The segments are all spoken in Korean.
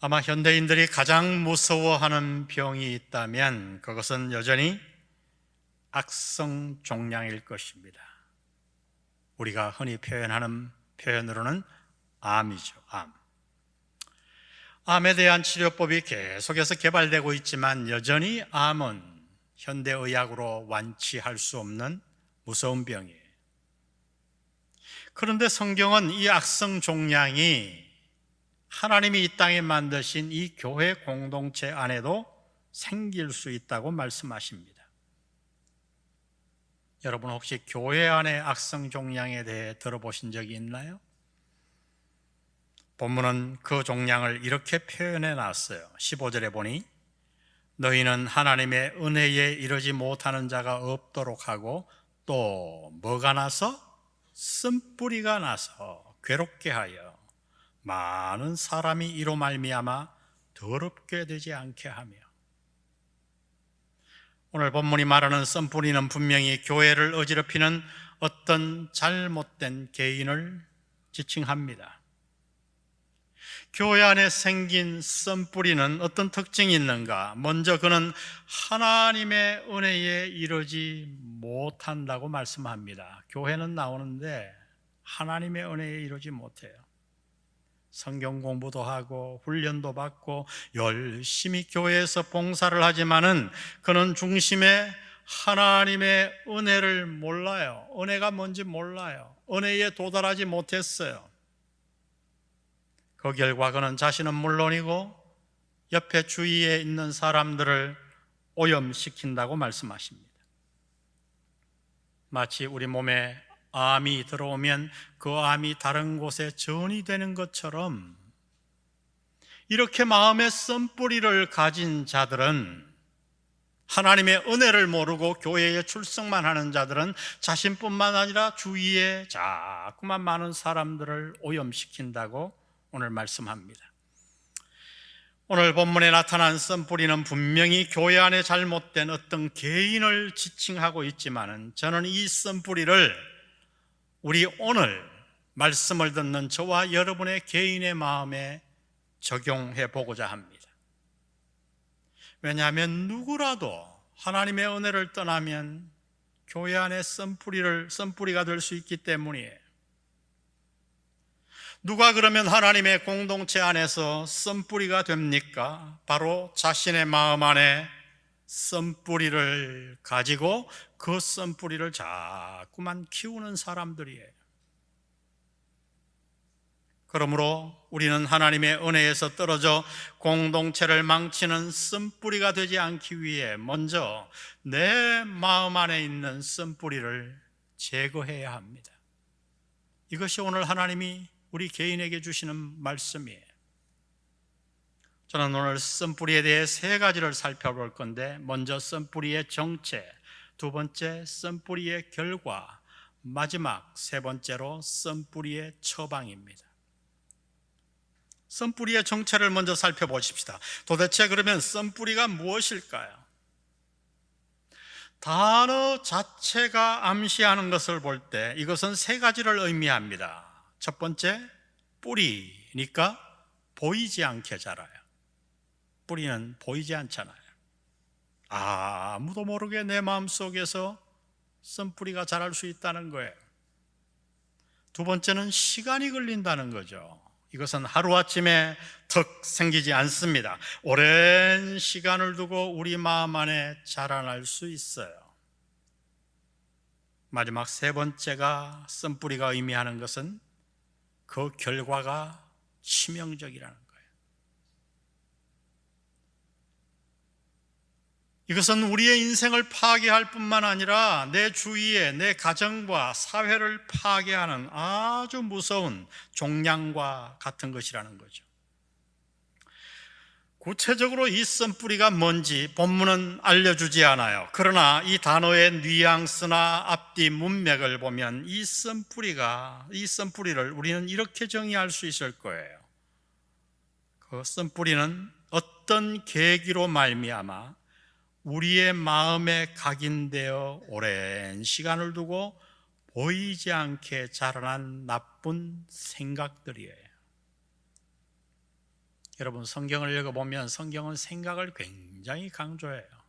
아마 현대인들이 가장 무서워하는 병이 있다면 그것은 여전히 악성종양일 것입니다. 우리가 흔히 표현하는 표현으로는 암이죠. 암. 암에 대한 치료법이 계속해서 개발되고 있지만 여전히 암은 현대의학으로 완치할 수 없는 무서운 병이에요. 그런데 성경은 이 악성종양이 하나님이 이 땅에 만드신 이 교회 공동체 안에도 생길 수 있다고 말씀하십니다. 여러분 혹시 교회 안의 악성종양에 대해 들어보신 적이 있나요? 본문은 그 종양을 이렇게 표현해 놨어요. 15절에 보니 너희는 하나님의 은혜에 이르지 못하는 자가 없도록 하고 또 뭐가 나서? 쓴뿌리가 나서 괴롭게 하여 많은 사람이 이로 말미암아 더럽게 되지 않게 하며. 오늘 본문이 말하는 쓴뿌리는 분명히 교회를 어지럽히는 어떤 잘못된 개인을 지칭합니다. 교회 안에 생긴 쓴뿌리는 어떤 특징이 있는가? 먼저 그는 하나님의 은혜에 이르지 못한다고 말씀합니다. 교회는 나오는데 하나님의 은혜에 이르지 못해요. 성경 공부도 하고 훈련도 받고 열심히 교회에서 봉사를 하지만은 그는 중심에 하나님의 은혜를 몰라요. 은혜가 뭔지 몰라요. 은혜에 도달하지 못했어요. 그 결과 그는 자신은 물론이고 옆에 주위에 있는 사람들을 오염시킨다고 말씀하십니다. 마치 우리 몸에 암이 들어오면 그 암이 다른 곳에 전이 되는 것처럼 이렇게 마음의 쓴뿌리를 가진 자들은, 하나님의 은혜를 모르고 교회에 출석만 하는 자들은 자신뿐만 아니라 주위에 자꾸만 많은 사람들을 오염시킨다고 오늘 말씀합니다. 오늘 본문에 나타난 쓴뿌리는 분명히 교회 안에 잘못된 어떤 개인을 지칭하고 있지만은 저는 이 쓴뿌리를 우리 오늘 말씀을 듣는 저와 여러분의 개인의 마음에 적용해 보고자 합니다. 왜냐하면 누구라도 하나님의 은혜를 떠나면 교회 안에 쓴뿌리가 될 수 있기 때문이에요. 누가 그러면 하나님의 공동체 안에서 쓴뿌리가 됩니까? 바로 자신의 마음 안에 쓴뿌리를 가지고 그 쓴뿌리를 자꾸만 키우는 사람들이에요. 그러므로 우리는 하나님의 은혜에서 떨어져 공동체를 망치는 쓴뿌리가 되지 않기 위해 먼저 내 마음 안에 있는 쓴뿌리를 제거해야 합니다. 이것이 오늘 하나님이 우리 개인에게 주시는 말씀이에요. 저는 오늘 쓴뿌리에 대해 세 가지를 살펴볼 건데, 먼저 쓴뿌리의 정체, 두 번째 쓴뿌리의 결과, 마지막 세 번째로 쓴뿌리의 처방입니다. 쓴뿌리의 정체를 먼저 살펴보십시다. 도대체 그러면 쓴뿌리가 무엇일까요? 단어 자체가 암시하는 것을 볼 때 이것은 세 가지를 의미합니다. 첫 번째, 뿌리니까 보이지 않게 자라요. 뿌리는 보이지 않잖아요. 아무도 모르게 내 마음속에서 쓴뿌리가 자랄 수 있다는 거예요. 두 번째는 시간이 걸린다는 거죠. 이것은 하루아침에 턱 생기지 않습니다. 오랜 시간을 두고 우리 마음 안에 자라날 수 있어요. 마지막 세 번째가 쓴뿌리가 의미하는 것은 그 결과가 치명적이라는 거예요. 이것은 우리의 인생을 파괴할 뿐만 아니라 내 주위에 내 가정과 사회를 파괴하는 아주 무서운 종양과 같은 것이라는 거죠. 구체적으로 이 쓴뿌리가 뭔지 본문은 알려주지 않아요. 그러나 이 단어의 뉘앙스나 앞뒤 문맥을 보면 이 쓴뿌리를 우리는 이렇게 정의할 수 있을 거예요. 그 쓴뿌리는 어떤 계기로 말미암아 우리의 마음에 각인되어 오랜 시간을 두고 보이지 않게 자라난 나쁜 생각들이에요. 여러분, 성경을 읽어보면 성경은 생각을 굉장히 강조해요.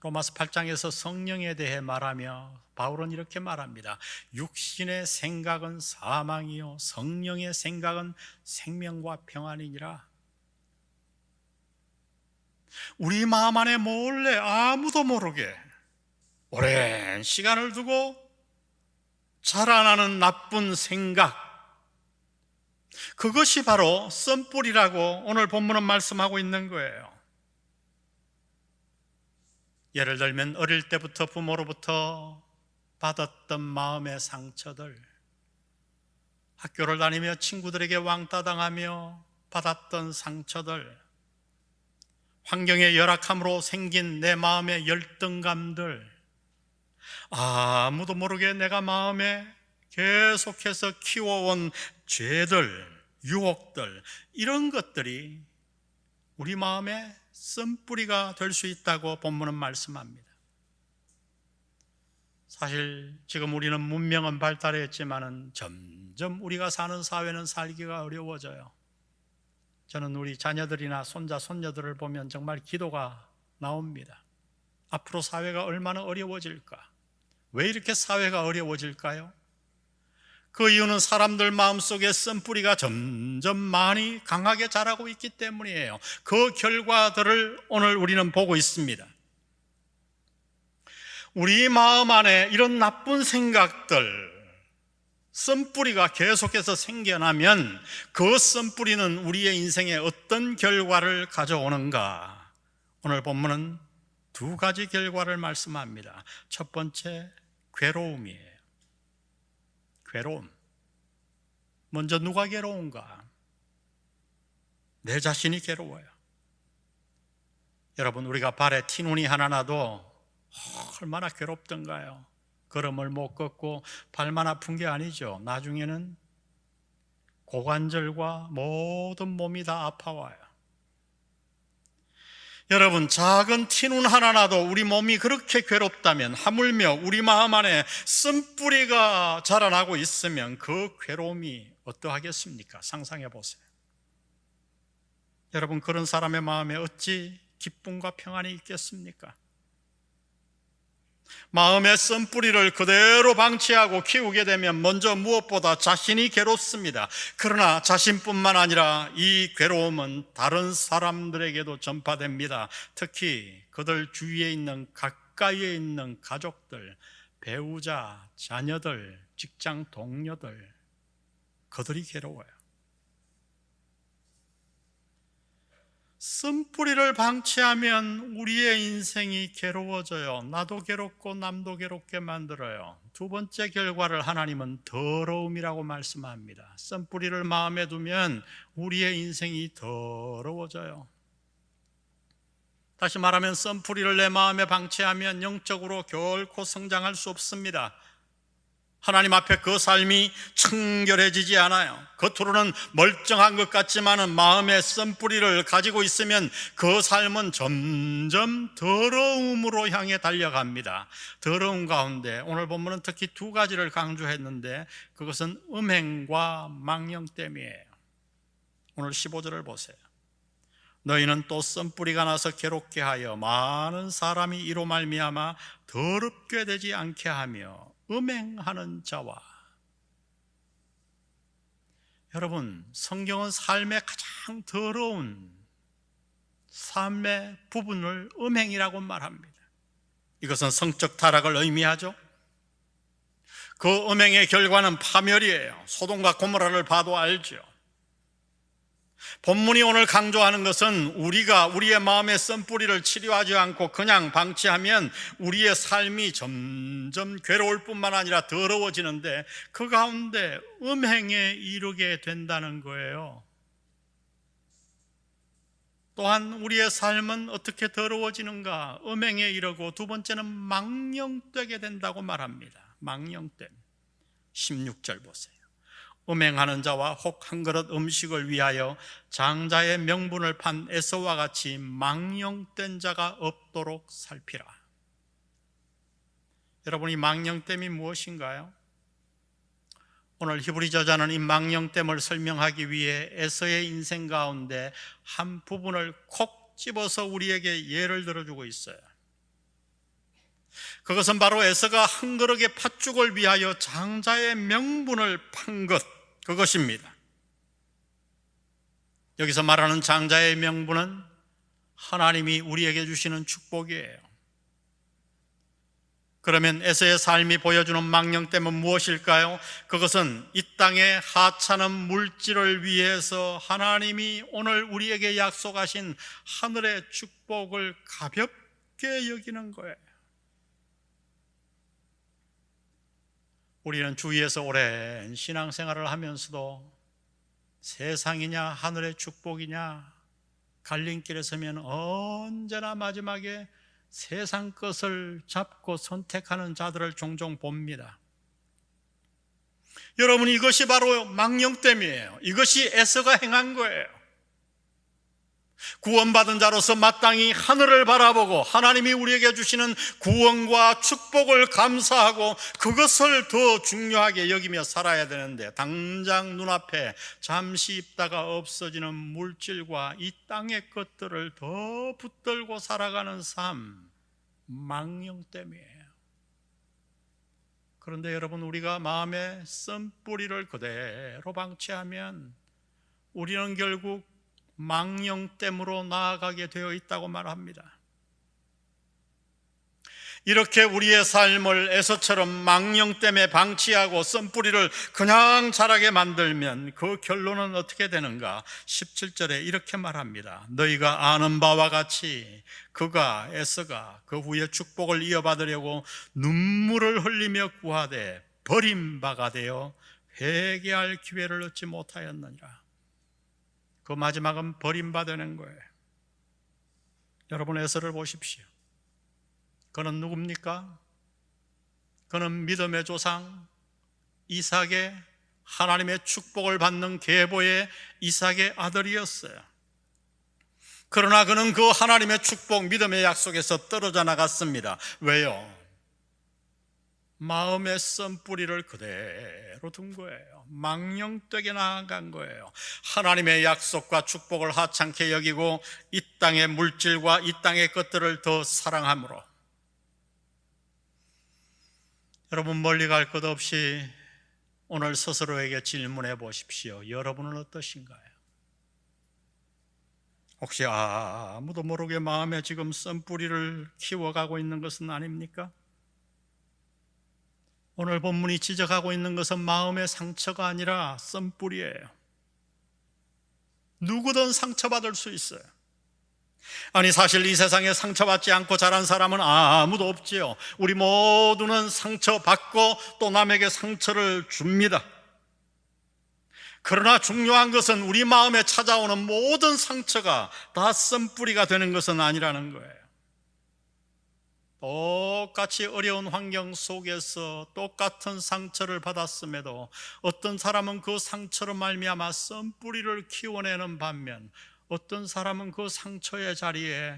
로마서 8장에서 성령에 대해 말하며 바울은 이렇게 말합니다. 육신의 생각은 사망이요 성령의 생각은 생명과 평안이니라. 우리 마음 안에 몰래 아무도 모르게 오랜 시간을 두고 자라나는 나쁜 생각, 그것이 바로 썬뿌리라고 오늘 본문은 말씀하고 있는 거예요. 예를 들면 어릴 때부터 부모로부터 받았던 마음의 상처들, 학교를 다니며 친구들에게 왕따당하며 받았던 상처들, 환경의 열악함으로 생긴 내 마음의 열등감들, 아무도 모르게 내가 마음에 계속해서 키워온 죄들, 유혹들, 이런 것들이 우리 마음에 썬뿌리가 될 수 있다고 본문은 말씀합니다. 사실 지금 우리는 문명은 발달했지만은 점점 우리가 사는 사회는 살기가 어려워져요. 저는 우리 자녀들이나 손자, 손녀들을 보면 정말 기도가 나옵니다. 앞으로 사회가 얼마나 어려워질까? 왜 이렇게 사회가 어려워질까요? 그 이유는 사람들 마음속에 썬뿌리가 점점 많이 강하게 자라고 있기 때문이에요. 그 결과들을 오늘 우리는 보고 있습니다. 우리 마음 안에 이런 나쁜 생각들, 썬뿌리가 계속해서 생겨나면 그 썬뿌리는 우리의 인생에 어떤 결과를 가져오는가? 오늘 본문은 두 가지 결과를 말씀합니다. 첫 번째, 괴로움이에요. 괴로움. 먼저 누가 괴로운가? 내 자신이 괴로워요. 여러분, 우리가 발에 티눈이 하나 나도 얼마나 괴롭던가요? 걸음을 못 걷고 발만 아픈 게 아니죠. 나중에는 고관절과 모든 몸이 다 아파와요. 여러분, 작은 티눈 하나 나도 우리 몸이 그렇게 괴롭다면, 하물며 우리 마음 안에 썬뿌리가 자라나고 있으면 그 괴로움이 어떠하겠습니까? 상상해 보세요. 여러분, 그런 사람의 마음에 어찌 기쁨과 평안이 있겠습니까? 마음의 썬뿌리를 그대로 방치하고 키우게 되면 먼저 무엇보다 자신이 괴롭습니다. 그러나 자신뿐만 아니라 이 괴로움은 다른 사람들에게도 전파됩니다. 특히 그들 주위에 있는, 가까이에 있는 가족들, 배우자, 자녀들, 직장 동료들, 그들이 괴로워요. 썬뿌리를 방치하면 우리의 인생이 괴로워져요. 나도 괴롭고 남도 괴롭게 만들어요. 두 번째 결과를 하나님은 더러움이라고 말씀합니다. 썬뿌리를 마음에 두면 우리의 인생이 더러워져요. 다시 말하면 썬뿌리를 내 마음에 방치하면 영적으로 결코 성장할 수 없습니다. 하나님 앞에 그 삶이 청결해지지 않아요. 겉으로는 멀쩡한 것 같지만은 마음의 썬뿌리를 가지고 있으면 그 삶은 점점 더러움으로 향해 달려갑니다. 더러움 가운데 오늘 본문은 특히 두 가지를 강조했는데 그것은 음행과 망령됨이에요. 오늘 15절을 보세요. 너희는 또 썬뿌리가 나서 괴롭게 하여 많은 사람이 이로 말미암아 더럽게 되지 않게 하며 음행하는 자와. 여러분, 성경은 삶의 가장 더러운 삶의 부분을 음행이라고 말합니다. 이것은 성적 타락을 의미하죠. 그 음행의 결과는 파멸이에요. 소돔과 고모라를 봐도 알죠. 본문이 오늘 강조하는 것은 우리가 우리의 마음의 썬뿌리를 치료하지 않고 그냥 방치하면 우리의 삶이 점점 괴로울 뿐만 아니라 더러워지는데 그 가운데 음행에 이르게 된다는 거예요. 또한 우리의 삶은 어떻게 더러워지는가? 음행에 이르고 두 번째는 망령되게 된다고 말합니다. 망령됨. 16절 보세요. 음행하는 자와 혹 한 그릇 음식을 위하여 장자의 명분을 판 에서와 같이 망령된 자가 없도록 살피라. 여러분, 이 망령됨이 무엇인가요? 오늘 히브리 저자는 이 망령됨을 설명하기 위해 에서의 인생 가운데 한 부분을 콕 집어서 우리에게 예를 들어주고 있어요. 그것은 바로 에서가 한 그릇의 팥죽을 위하여 장자의 명분을 판 것, 그것입니다. 여기서 말하는 장자의 명분은 하나님이 우리에게 주시는 축복이에요. 그러면 에서의 삶이 보여주는 망령됨은 무엇일까요? 그것은 이 땅의 하찮은 물질을 위해서 하나님이 오늘 우리에게 약속하신 하늘의 축복을 가볍게 여기는 거예요. 우리는 주위에서 오랜 신앙생활을 하면서도 세상이냐 하늘의 축복이냐 갈림길에 서면 언제나 마지막에 세상 것을 잡고 선택하는 자들을 종종 봅니다. 여러분, 이것이 바로 망령됨이에요. 이것이 에서가 행한 거예요. 구원받은 자로서 마땅히 하늘을 바라보고 하나님이 우리에게 주시는 구원과 축복을 감사하고 그것을 더 중요하게 여기며 살아야 되는데, 당장 눈앞에 잠시 있다가 없어지는 물질과 이 땅의 것들을 더 붙들고 살아가는 삶, 망령됨이에요. 그런데 여러분, 우리가 마음에 쓴뿌리를 그대로 방치하면 우리는 결국 망령됨으로 나아가게 되어 있다고 말합니다. 이렇게 우리의 삶을 에서처럼 망령됨에 방치하고 쓴뿌리를 그냥 자라게 만들면 그 결론은 어떻게 되는가? 17절에 이렇게 말합니다. 너희가 아는 바와 같이 그가, 에서가 그 후에 축복을 이어받으려고 눈물을 흘리며 구하되 버림바가 되어 회개할 기회를 얻지 못하였느니라. 그 마지막은 버림받는 거예요. 여러분, 에서를 보십시오. 그는 누굽니까? 그는 믿음의 조상 이삭의, 하나님의 축복을 받는 계보의 이삭의 아들이었어요. 그러나 그는 그 하나님의 축복, 믿음의 약속에서 떨어져 나갔습니다. 왜요? 마음에 쓴뿌리를 그대로 둔 거예요. 망령되게 나아간 거예요. 하나님의 약속과 축복을 하찮게 여기고 이 땅의 물질과 이 땅의 것들을 더 사랑함으로. 여러분, 멀리 갈 것 없이 오늘 스스로에게 질문해 보십시오. 여러분은 어떠신가요? 혹시 아무도 모르게 마음에 지금 쓴뿌리를 키워가고 있는 것은 아닙니까? 오늘 본문이 지적하고 있는 것은 마음의 상처가 아니라 쓴뿌리예요. 누구든 상처받을 수 있어요. 아니, 사실 이 세상에 상처받지 않고 자란 사람은 아무도 없지요. 우리 모두는 상처받고 또 남에게 상처를 줍니다. 그러나 중요한 것은 우리 마음에 찾아오는 모든 상처가 다 쓴뿌리가 되는 것은 아니라는 거예요. 똑같이 어려운 환경 속에서 똑같은 상처를 받았음에도 어떤 사람은 그 상처로 말미암아 쓴뿌리를 키워내는 반면 어떤 사람은 그 상처의 자리에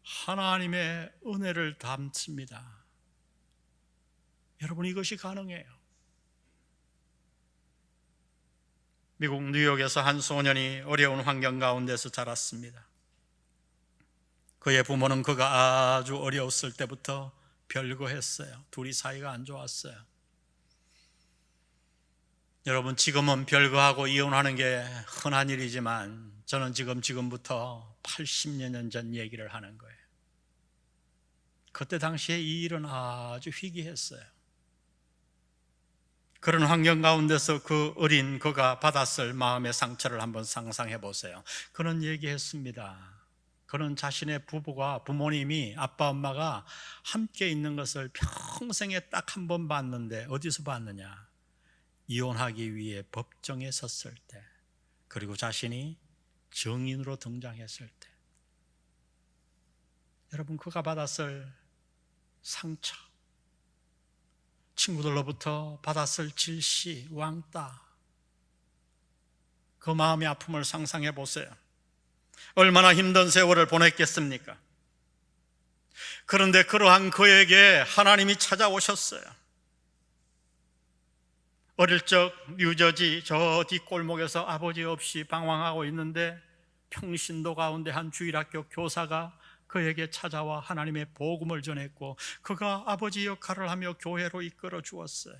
하나님의 은혜를 담습니다. 여러분, 이것이 가능해요. 미국 뉴욕에서 한 소년이 어려운 환경 가운데서 자랐습니다. 그의 부모는 그가 아주 어려웠을 때부터 별거했어요. 둘이 사이가 안 좋았어요. 여러분, 지금은 별거하고 이혼하는 게 흔한 일이지만 저는 지금부터 80여 년 전 얘기를 하는 거예요. 그때 당시에 이 일은 아주 희귀했어요. 그런 환경 가운데서 그 어린 그가 받았을 마음의 상처를 한번 상상해 보세요. 그는 얘기했습니다. 그는 자신의 부부가, 부모님이, 아빠 엄마가 함께 있는 것을 평생에 딱 한 번 봤는데 어디서 봤느냐? 이혼하기 위해 법정에 섰을 때, 그리고 자신이 증인으로 등장했을 때. 여러분, 그가 받았을 상처, 친구들로부터 받았을 질시, 왕따, 그 마음의 아픔을 상상해 보세요. 얼마나 힘든 세월을 보냈겠습니까? 그런데 그러한 그에게 하나님이 찾아오셨어요. 어릴 적 뉴저지 저 뒷골목에서 아버지 없이 방황하고 있는데 평신도 가운데 한 주일학교 교사가 그에게 찾아와 하나님의 복음을 전했고 그가 아버지 역할을 하며 교회로 이끌어 주었어요.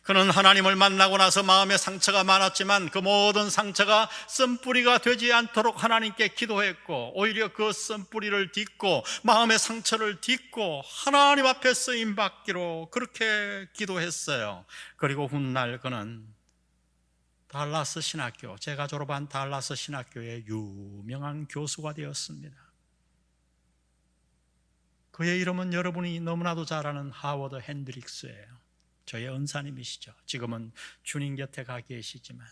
그는 하나님을 만나고 나서 마음의 상처가 많았지만 그 모든 상처가 쓴뿌리가 되지 않도록 하나님께 기도했고 오히려 그 쓴뿌리를 딛고 마음의 상처를 딛고 하나님 앞에 쓰임받기로 그렇게 기도했어요. 그리고 훗날 그는 달라스 신학교, 제가 졸업한 달라스 신학교의 유명한 교수가 되었습니다. 그의 이름은 여러분이 너무나도 잘 아는 하워드 핸드릭스예요. 저의 은사님이시죠. 지금은 주님 곁에 가 계시지만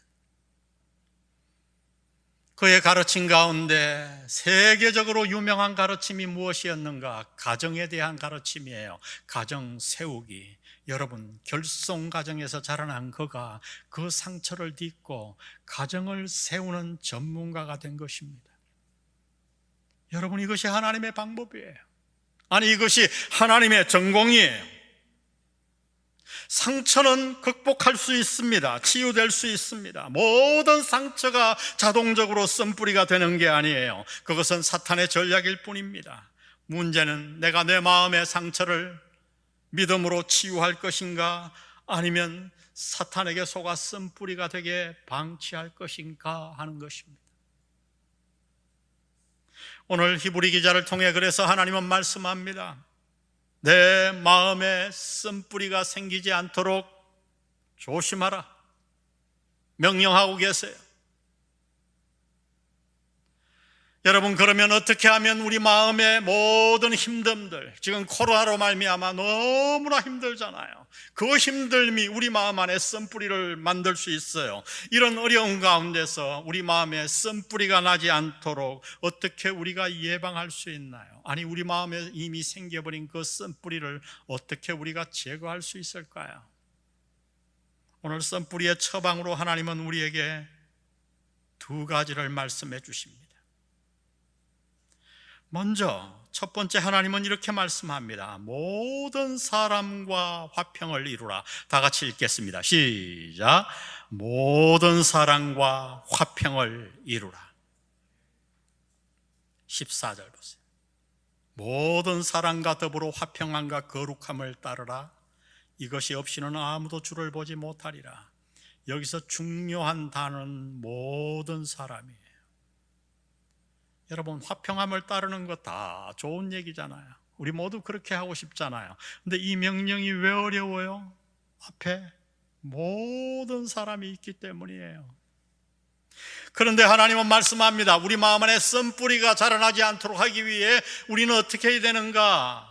그의 가르침 가운데 세계적으로 유명한 가르침이 무엇이었는가? 가정에 대한 가르침이에요. 가정 세우기. 여러분, 결손 가정에서 자라난 그가 그 상처를 딛고 가정을 세우는 전문가가 된 것입니다. 여러분, 이것이 하나님의 방법이에요. 아니, 이것이 하나님의 전공이에요. 상처는 극복할 수 있습니다. 치유될 수 있습니다. 모든 상처가 자동적으로 쓴뿌리가 되는 게 아니에요. 그것은 사탄의 전략일 뿐입니다. 문제는 내가 내 마음의 상처를 믿음으로 치유할 것인가 아니면 사탄에게 속아 쓴뿌리가 되게 방치할 것인가 하는 것입니다. 오늘 히브리 기자를 통해 그래서 하나님은 말씀합니다. 내 마음에 쓴뿌리가 생기지 않도록 조심하라 명령하고 계세요. 여러분, 그러면 어떻게 하면 우리 마음의 모든 힘듦들, 지금 코로나로 말미암아 너무나 힘들잖아요. 그 힘듦이 우리 마음 안에 쓴뿌리를 만들 수 있어요. 이런 어려운 가운데서 우리 마음에 쓴뿌리가 나지 않도록 어떻게 우리가 예방할 수 있나요? 아니, 우리 마음에 이미 생겨버린 그 쓴뿌리를 어떻게 우리가 제거할 수 있을까요? 오늘 쓴뿌리의 처방으로 하나님은 우리에게 두 가지를 말씀해 주십니다. 먼저 첫 번째, 하나님은 이렇게 말씀합니다. 모든 사람과 화평을 이루라. 다 같이 읽겠습니다. 시작. 모든 사람과 화평을 이루라. 14절 보세요. 모든 사람과 더불어 화평함과 거룩함을 따르라. 이것이 없이는 아무도 주를 보지 못하리라. 여기서 중요한 단어는 모든 사람이에요. 여러분, 화평함을 따르는 거 다 좋은 얘기잖아요. 우리 모두 그렇게 하고 싶잖아요. 근데 이 명령이 왜 어려워요? 앞에 모든 사람이 있기 때문이에요. 그런데 하나님은 말씀합니다. 우리 마음 안에 쓴뿌리가 자라나지 않도록 하기 위해 우리는 어떻게 해야 되는가?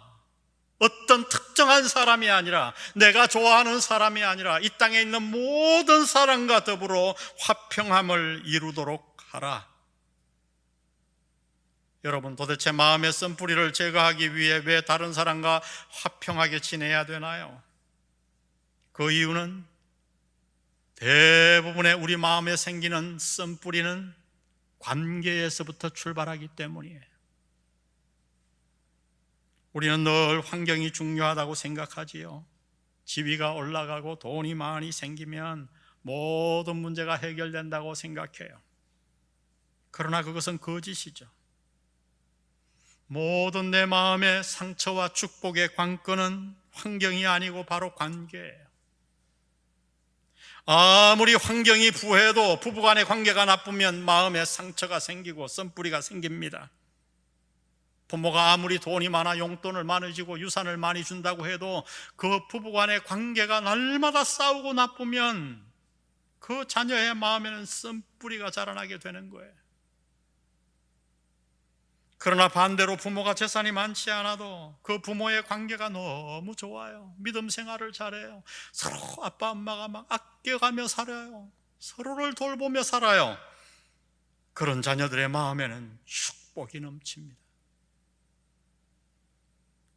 어떤 특정한 사람이 아니라, 내가 좋아하는 사람이 아니라 이 땅에 있는 모든 사람과 더불어 화평함을 이루도록 하라. 여러분, 도대체 마음의 쓴뿌리를 제거하기 위해 왜 다른 사람과 화평하게 지내야 되나요? 그 이유는 대부분의 우리 마음에 생기는 쓴뿌리는 관계에서부터 출발하기 때문이에요. 우리는 늘 환경이 중요하다고 생각하지요. 지위가 올라가고 돈이 많이 생기면 모든 문제가 해결된다고 생각해요. 그러나 그것은 거짓이죠. 모든 내 마음의 상처와 축복의 관건은 환경이 아니고 바로 관계예요. 아무리 환경이 부해도 부부간의 관계가 나쁘면 마음에 상처가 생기고 쓴뿌리가 생깁니다. 부모가 아무리 돈이 많아 용돈을 많이 주고 유산을 많이 준다고 해도 그 부부간의 관계가 날마다 싸우고 나쁘면 그 자녀의 마음에는 쓴뿌리가 자라나게 되는 거예요. 그러나 반대로 부모가 재산이 많지 않아도 그 부모의 관계가 너무 좋아요. 믿음 생활을 잘해요. 서로 아빠 엄마가 막 아껴가며 살아요. 서로를 돌보며 살아요. 그런 자녀들의 마음에는 축복이 넘칩니다.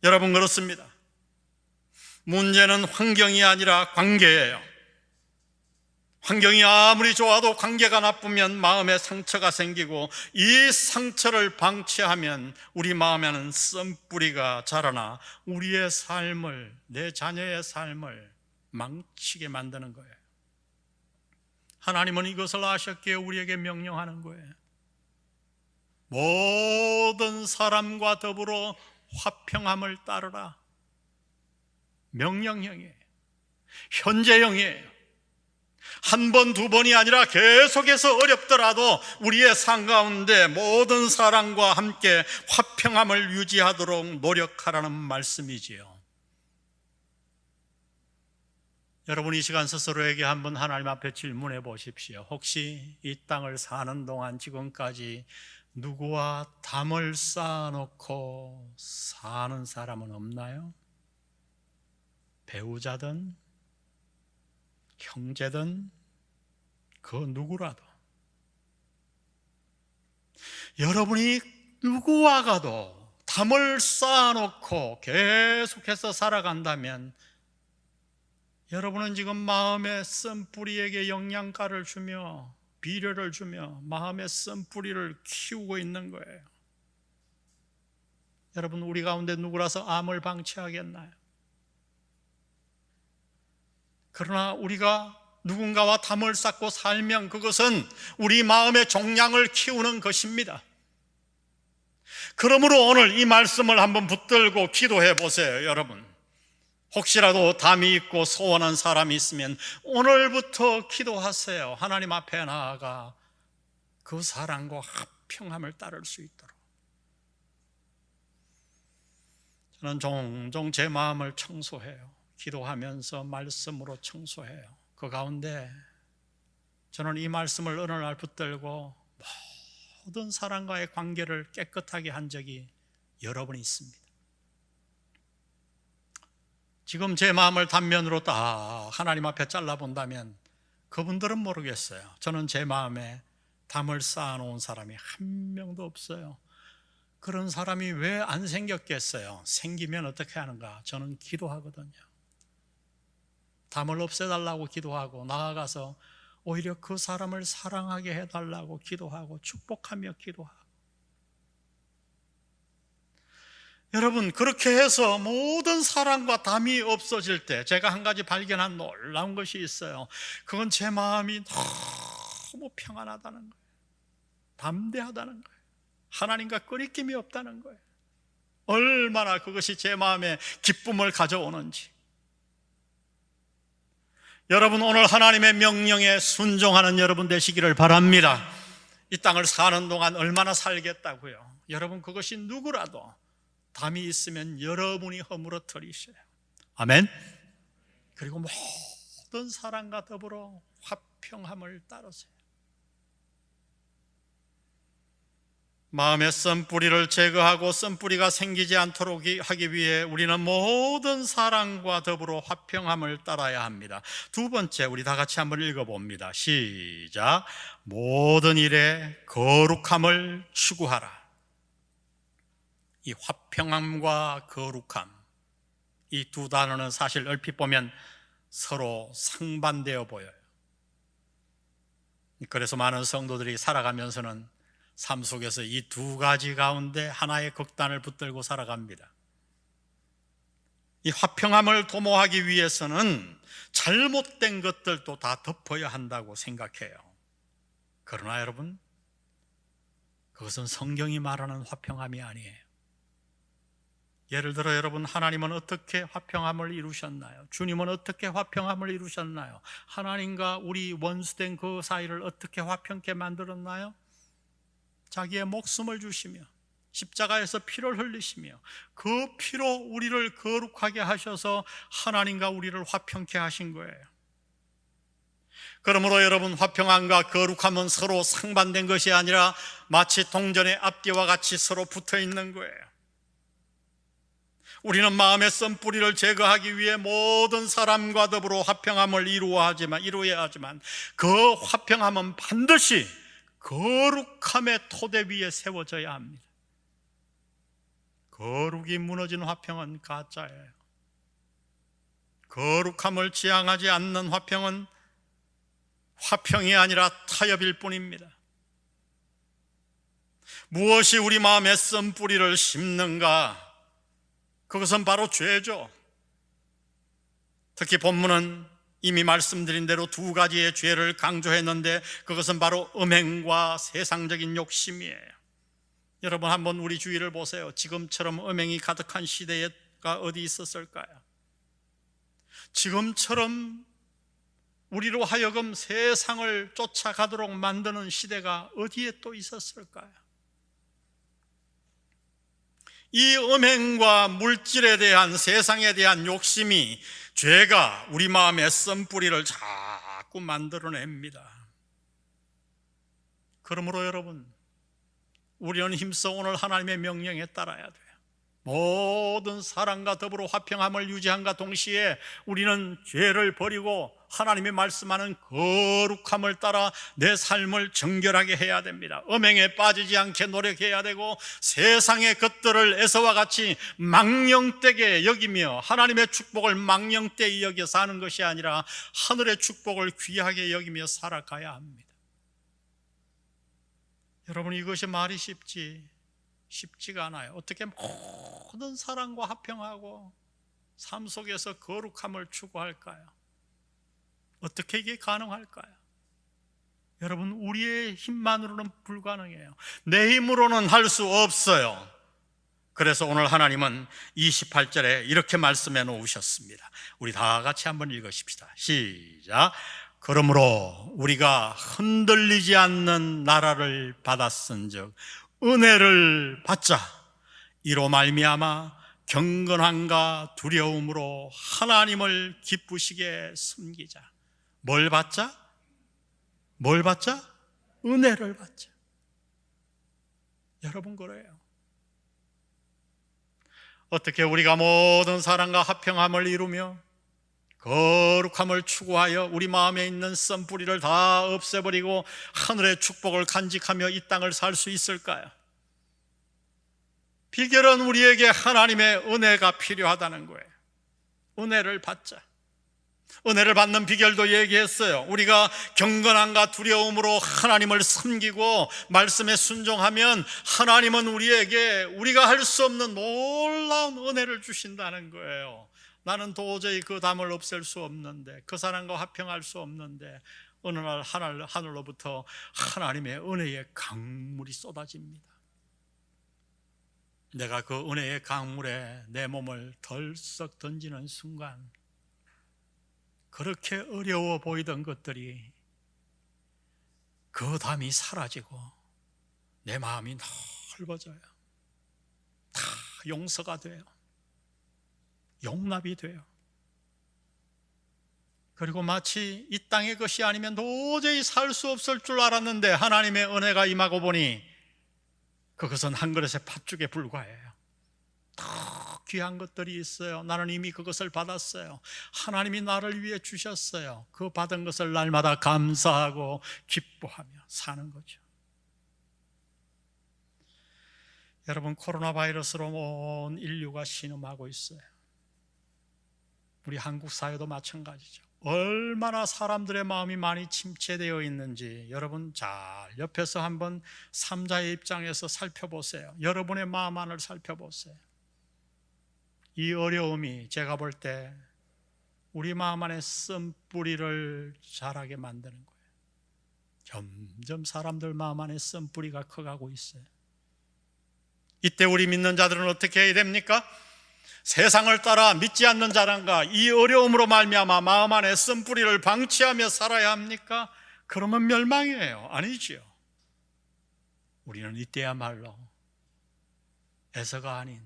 여러분, 그렇습니다. 문제는 환경이 아니라 관계예요. 환경이 아무리 좋아도 관계가 나쁘면 마음에 상처가 생기고 이 상처를 방치하면 우리 마음에는 쓴뿌리가 자라나 우리의 삶을, 내 자녀의 삶을 망치게 만드는 거예요. 하나님은 이것을 아셨기에 우리에게 명령하는 거예요. 모든 사람과 더불어 화평함을 따르라. 명령형이에요. 현재형이에요. 한 번, 두 번이 아니라 계속해서 어렵더라도 우리의 삶 가운데 모든 사람과 함께 화평함을 유지하도록 노력하라는 말씀이지요. 여러분, 이 시간 스스로에게 한번 하나님 앞에 질문해 보십시오. 혹시 이 땅을 사는 동안 지금까지 누구와 담을 쌓아놓고 사는 사람은 없나요? 배우자든 형제든 그 누구라도 여러분이 누구와가도 담을 쌓아놓고 계속해서 살아간다면 여러분은 지금 마음의 쓴뿌리에게 영양가를 주며 비료를 주며 마음의 쓴뿌리를 키우고 있는 거예요. 여러분, 우리 가운데 누구라서 암을 방치하겠나요? 그러나 우리가 누군가와 담을 쌓고 살면 그것은 우리 마음의 종량을 키우는 것입니다. 그러므로 오늘 이 말씀을 한번 붙들고 기도해 보세요. 여러분, 혹시라도 담이 있고 소원한 사람이 있으면 오늘부터 기도하세요. 하나님 앞에 나아가 그 사람과 화평함을 따를 수 있도록. 저는 종종 제 마음을 청소해요. 기도하면서 말씀으로 청소해요. 그 가운데 저는 이 말씀을 어느 날 붙들고 모든 사람과의 관계를 깨끗하게 한 적이 여러 번 있습니다. 지금 제 마음을 단면으로 딱 하나님 앞에 잘라본다면 그분들은 모르겠어요. 저는 제 마음에 담을 쌓아놓은 사람이 한 명도 없어요. 그런 사람이 왜 안 생겼겠어요? 생기면 어떻게 하는가? 저는 기도하거든요. 담을 없애달라고 기도하고 나아가서 오히려 그 사람을 사랑하게 해달라고 기도하고 축복하며 기도하고. 여러분, 그렇게 해서 모든 사랑과 담이 없어질 때 제가 한 가지 발견한 놀라운 것이 있어요. 그건 제 마음이 너무 평안하다는 거예요. 담대하다는 거예요. 하나님과 끊임이 없다는 거예요. 얼마나 그것이 제 마음에 기쁨을 가져오는지. 여러분, 오늘 하나님의 명령에 순종하는 여러분 되시기를 바랍니다. 이 땅을 사는 동안 얼마나 살겠다고요? 여러분, 그것이 누구라도 담이 있으면 여러분이 허물어뜨리셔요. 아멘. 그리고 모든 사람과 더불어 화평함을 따르세요. 마음의 쓴뿌리를 제거하고 쓴뿌리가 생기지 않도록 하기 위해 우리는 모든 사랑과 더불어 화평함을 따라야 합니다. 두 번째, 우리 다 같이 한번 읽어봅니다. 시작. 모든 일에 거룩함을 추구하라. 이 화평함과 거룩함, 이 두 단어는 사실 얼핏 보면 서로 상반되어 보여요. 그래서 많은 성도들이 살아가면서는 삶 속에서 이 두 가지 가운데 하나의 극단을 붙들고 살아갑니다. 이 화평함을 도모하기 위해서는 잘못된 것들도 다 덮어야 한다고 생각해요. 그러나 여러분, 그것은 성경이 말하는 화평함이 아니에요. 예를 들어 여러분, 하나님은 어떻게 화평함을 이루셨나요? 주님은 어떻게 화평함을 이루셨나요? 하나님과 우리 원수된 그 사이를 어떻게 화평케 만들었나요? 자기의 목숨을 주시며 십자가에서 피를 흘리시며 그 피로 우리를 거룩하게 하셔서 하나님과 우리를 화평케 하신 거예요. 그러므로 여러분, 화평함과 거룩함은 서로 상반된 것이 아니라 마치 동전의 앞뒤와 같이 서로 붙어 있는 거예요. 우리는 마음의 쓴뿌리를 제거하기 위해 모든 사람과 더불어 화평함을 이루어야 하지만 그 화평함은 반드시 거룩함의 토대 위에 세워져야 합니다. 거룩이 무너진 화평은 가짜예요. 거룩함을 지향하지 않는 화평은 화평이 아니라 타협일 뿐입니다. 무엇이 우리 마음에 쓴뿌리를 심는가? 그것은 바로 죄죠. 특히 본문은 이미 말씀드린 대로 두 가지의 죄를 강조했는데 그것은 바로 음행과 세상적인 욕심이에요. 여러분 한번 우리 주위를 보세요. 지금처럼 음행이 가득한 시대가 어디 있었을까요? 지금처럼 우리로 하여금 세상을 쫓아가도록 만드는 시대가 어디에 또 있었을까요? 이 음행과 물질에 대한, 세상에 대한 욕심이 죄가 우리 마음에 쓴뿌리를 자꾸 만들어냅니다. 그러므로 여러분, 우리는 힘써 오늘 하나님의 명령에 따라야 돼요. 모든 사람과 더불어 화평함을 유지함과 동시에 우리는 죄를 버리고 하나님이 말씀하는 거룩함을 따라 내 삶을 정결하게 해야 됩니다. 음행에 빠지지 않게 노력해야 되고 세상의 것들을 에서와 같이 망령되게 여기며 하나님의 축복을 망령되이 여겨 사는 것이 아니라 하늘의 축복을 귀하게 여기며 살아가야 합니다. 여러분, 이것이 말이 쉽지가 않아요. 어떻게 모든 사람과 화평하고 삶 속에서 거룩함을 추구할까요? 어떻게 이게 가능할까요? 여러분, 우리의 힘만으로는 불가능해요. 내 힘으로는 할 수 없어요. 그래서 오늘 하나님은 28절에 이렇게 말씀해 놓으셨습니다. 우리 다 같이 한번 읽으십시다. 시작. 그러므로 우리가 흔들리지 않는 나라를 받았은즉 은혜를 받자. 이로 말미암아 경건함과 두려움으로 하나님을 기쁘시게 섬기자. 뭘 받자? 뭘 받자? 은혜를 받자. 여러분, 그래요. 어떻게 우리가 모든 사람과 화평함을 이루며 거룩함을 추구하여 우리 마음에 있는 썬뿌리를 다 없애버리고 하늘의 축복을 간직하며 이 땅을 살 수 있을까요? 비결은 우리에게 하나님의 은혜가 필요하다는 거예요. 은혜를 받자. 은혜를 받는 비결도 얘기했어요. 우리가 경건함과 두려움으로 하나님을 섬기고 말씀에 순종하면 하나님은 우리에게 우리가 할 수 없는 놀라운 은혜를 주신다는 거예요. 나는 도저히 그 담을 없앨 수 없는데, 그 사람과 화평할 수 없는데 어느 날 하늘로부터 하나님의 은혜의 강물이 쏟아집니다. 내가 그 은혜의 강물에 내 몸을 덜썩 던지는 순간 그렇게 어려워 보이던 것들이 그 담이 사라지고 내 마음이 넓어져요. 다 용서가 돼요. 용납이 돼요. 그리고 마치 이 땅의 것이 아니면 도저히 살 수 없을 줄 알았는데 하나님의 은혜가 임하고 보니 그것은 한 그릇의 팥죽에 불과해요. 더 귀한 것들이 있어요. 나는 이미 그것을 받았어요. 하나님이 나를 위해 주셨어요. 그 받은 것을 날마다 감사하고 기뻐하며 사는 거죠. 여러분, 코로나 바이러스로 온 인류가 신음하고 있어요. 우리 한국 사회도 마찬가지죠. 얼마나 사람들의 마음이 많이 침체되어 있는지 여러분 잘 옆에서 한번 삼자의 입장에서 살펴보세요. 여러분의 마음 안을 살펴보세요. 이 어려움이 제가 볼 때 우리 마음 안에 쓴뿌리를 자라게 만드는 거예요. 점점 사람들 마음 안에 쓴뿌리가 커가고 있어요. 이때 우리 믿는 자들은 어떻게 해야 됩니까? 세상을 따라 믿지 않는 자랑과 이 어려움으로 말미암아 마음 안에 쓴뿌리를 방치하며 살아야 합니까? 그러면 멸망이에요. 아니지요. 우리는 이때야말로 에서가 아닌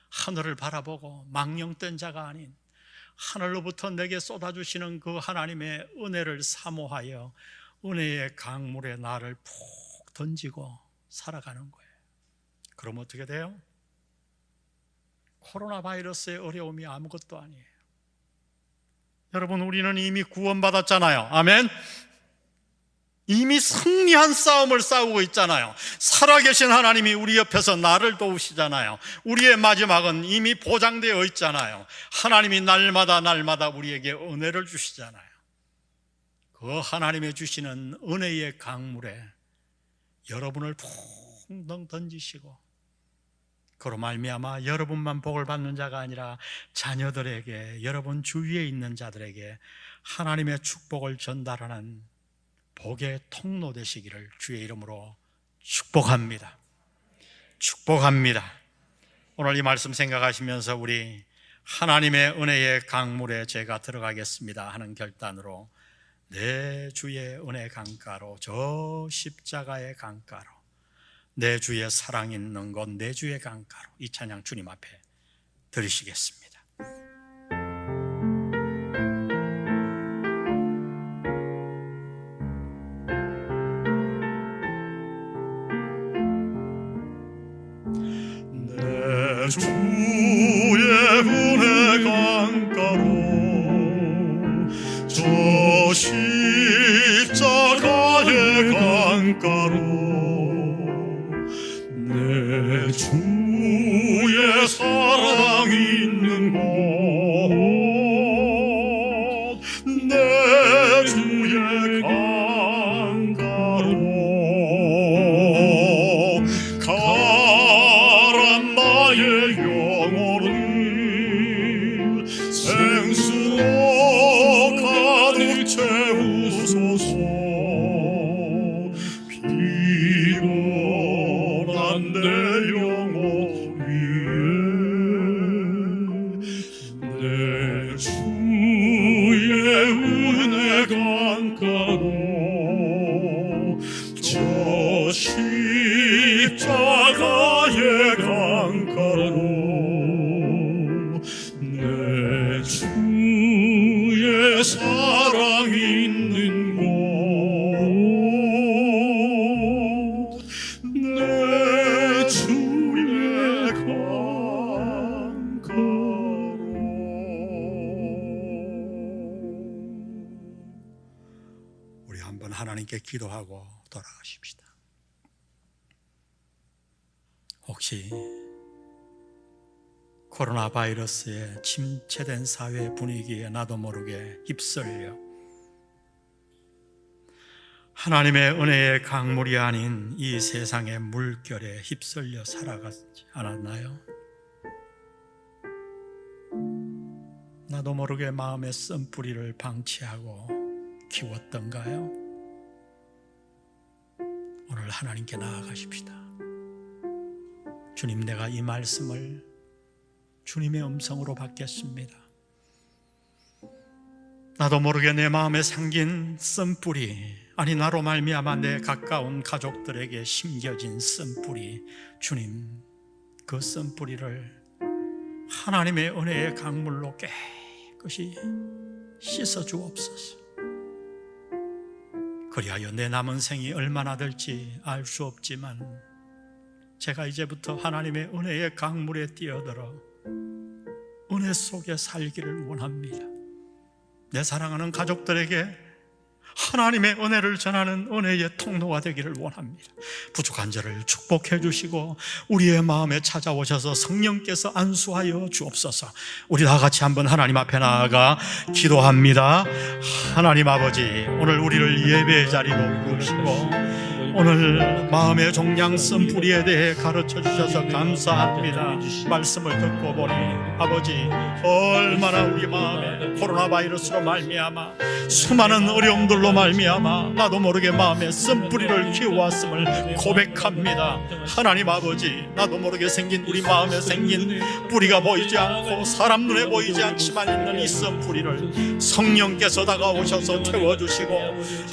하늘을 바라보고 망령된 자가 아닌 하늘로부터 내게 쏟아주시는 그 하나님의 은혜를 사모하여 은혜의 강물에 나를 푹 던지고 살아가는 거예요. 그럼 어떻게 돼요? 코로나 바이러스의 어려움이 아무것도 아니에요. 여러분, 우리는 이미 구원받았잖아요. 아멘. 이미 승리한 싸움을 싸우고 있잖아요. 살아계신 하나님이 우리 옆에서 나를 도우시잖아요. 우리의 마지막은 이미 보장되어 있잖아요. 하나님이 날마다 우리에게 은혜를 주시잖아요. 그 하나님의 주시는 은혜의 강물에 여러분을 푹 던지시고 그로 말미암아 여러분만 복을 받는 자가 아니라 자녀들에게, 여러분 주위에 있는 자들에게 하나님의 축복을 전달하는 복의 통로 되시기를 주의 이름으로 축복합니다. 축복합니다. 오늘 이 말씀 생각하시면서 우리 하나님의 은혜의 강물에 제가 들어가겠습니다 하는 결단으로 내 주의 은혜 강가로, 저 십자가의 강가로, 내 주의 사랑 있는 곳, 내 주의 강가로 이 찬양 주님 앞에 드리시겠습니다. 내 주의 은혜 강가로, 저 십자가의 강가로, 내 주의 사랑 있는 곳, 내 주의 강가로 가란 나의 영혼을 생수로 가득 채우소서. 피곤한 내 영혼 위에 내 주의 은혜 강가로, 저 십자가의 강가로, 내 주의 사랑 있는 곳, 내 주의 강가로. 우리 한번 하나님께 기도하고 돌아가십시다. 혹시 코로나 바이러스에 침체된 사회 분위기에 나도 모르게 휩쓸려 하나님의 은혜의 강물이 아닌 이 세상의 물결에 휩쓸려 살아가지 않았나요? 나도 모르게 마음의 쓴뿌리를 방치하고 키웠던가요? 오늘 하나님께 나아가십시다. 주님, 내가 이 말씀을 주님의 음성으로 받겠습니다. 나도 모르게 내 마음에 삼긴 쓴뿌리, 아니 나로 말미암아 내 가까운 가족들에게 심겨진 쓴뿌리, 주님 그 쓴뿌리를 하나님의 은혜의 강물로 깨끗이 씻어 주옵소서. 그리하여 내 남은 생이 얼마나 될지 알 수 없지만 제가 이제부터 하나님의 은혜의 강물에 뛰어들어 은혜 속에 살기를 원합니다. 내 사랑하는 가족들에게 하나님의 은혜를 전하는 은혜의 통로가 되기를 원합니다. 부족한 자를 축복해 주시고 우리의 마음에 찾아오셔서 성령께서 안수하여 주옵소서. 우리 다 같이 한번 하나님 앞에 나아가 기도합니다. 하나님 아버지, 오늘 우리를 예배의 자리로 부르시고 오늘 마음의 종양 쓴뿌리에 대해 가르쳐 주셔서 감사합니다. 말씀을 듣고 보니 아버지, 얼마나 우리 마음에 코로나 바이러스로 말미암아 수많은 어려움들로 말미암아 나도 모르게 마음에 쓴뿌리를 키워왔음을 고백합니다. 하나님 아버지, 나도 모르게 생긴 우리 마음에 생긴 뿌리가 보이지 않고 사람 눈에 보이지 않지만 있는 이 쓴뿌리를 성령께서 다가오셔서 태워주시고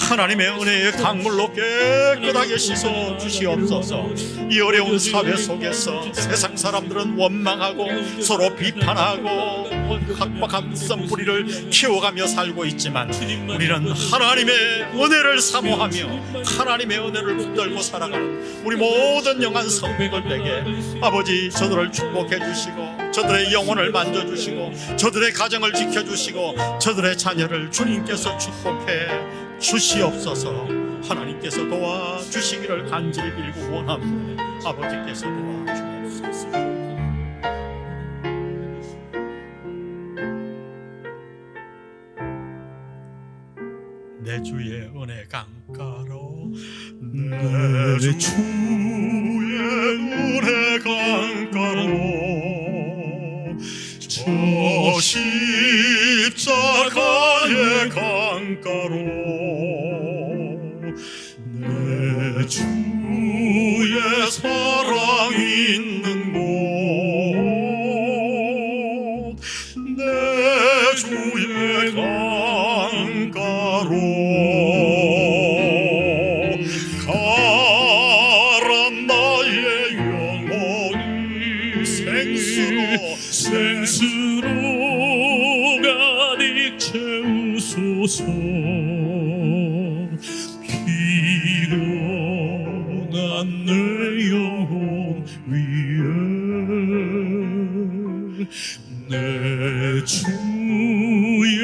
하나님의 은혜의 강물로 깨끗하게 씻어 주시옵소서. 이 어려운 사회 속에서 세상 사람들은 원망하고 서로 비판하고 각박한 쓴뿌리를 키워가며 살고 있지만 우리는 하나님의 은혜를 사모하며 하나님의 은혜를 붙들고 살아가는 우리 모든 영한 성도들에게 아버지, 저들을 축복해 주시고 저들의 영혼을 만져주시고 저들의 가정을 지켜주시고 저들의 자녀를 주님께서 축복해 주시옵소서. 하나님께서 도와주시기를 간절히 빌고 원합니다. 아버지께서 도와주옵소서. 내 주의 은혜 강가로, 내 주의 은혜 강가로, 저 십자가의 강가로 내 주의 사랑 있는 곳, 내 주의 강가로 가라 나의 영혼이 생수로 가득 채우소서. 피곤한 내 영혼 위에 내 주의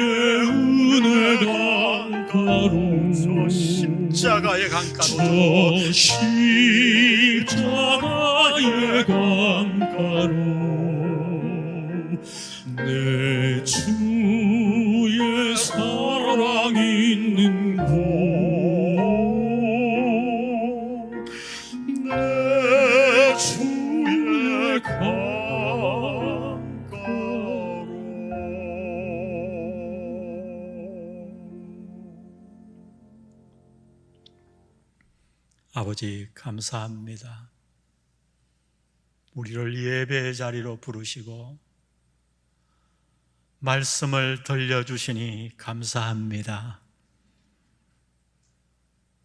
은혜 강가로 십자가의 강가로 저 십자가의 강가로 내 주의 사랑 있는 곳, 내 주의 강가로. 아버지 감사합니다. 우리를 예배의 자리로 부르시고 말씀을 들려주시니 감사합니다.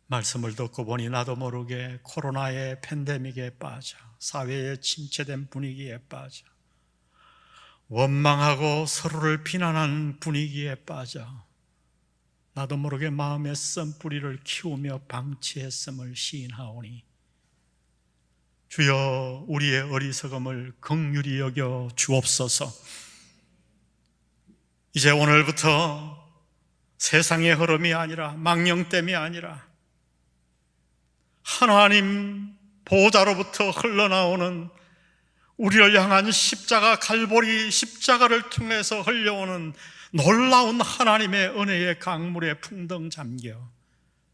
말씀을 듣고 보니 나도 모르게 코로나의 팬데믹에 빠져 사회의 침체된 분위기에 빠져 원망하고 서로를 비난하는 분위기에 빠져 나도 모르게 마음의 쓴뿌리를 키우며 방치했음을 시인하오니 주여 우리의 어리석음을 긍휼히 여겨 주옵소서. 이제 오늘부터 세상의 흐름이 아니라 망령됨이 아니라 하나님 보좌로부터 흘러나오는 우리를 향한 십자가 갈보리 십자가를 통해서 흘려오는 놀라운 하나님의 은혜의 강물에 풍덩 잠겨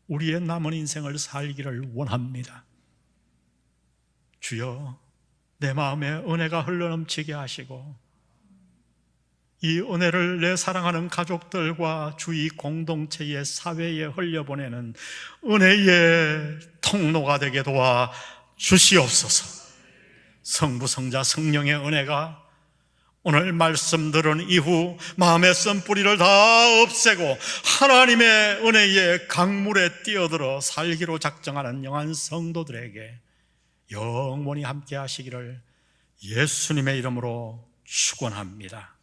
우리의 남은 인생을 살기를 원합니다. 주여 내 마음에 은혜가 흘러넘치게 하시고 이 은혜를 내 사랑하는 가족들과 주위 공동체의 사회에 흘려보내는 은혜의 통로가 되게 도와 주시옵소서. 성부, 성자, 성령의 은혜가 오늘 말씀 들은 이후 마음에 쓴 뿌리를 다 없애고 하나님의 은혜의 강물에 뛰어들어 살기로 작정하는 영한 성도들에게 영원히 함께 하시기를 예수님의 이름으로 축원합니다.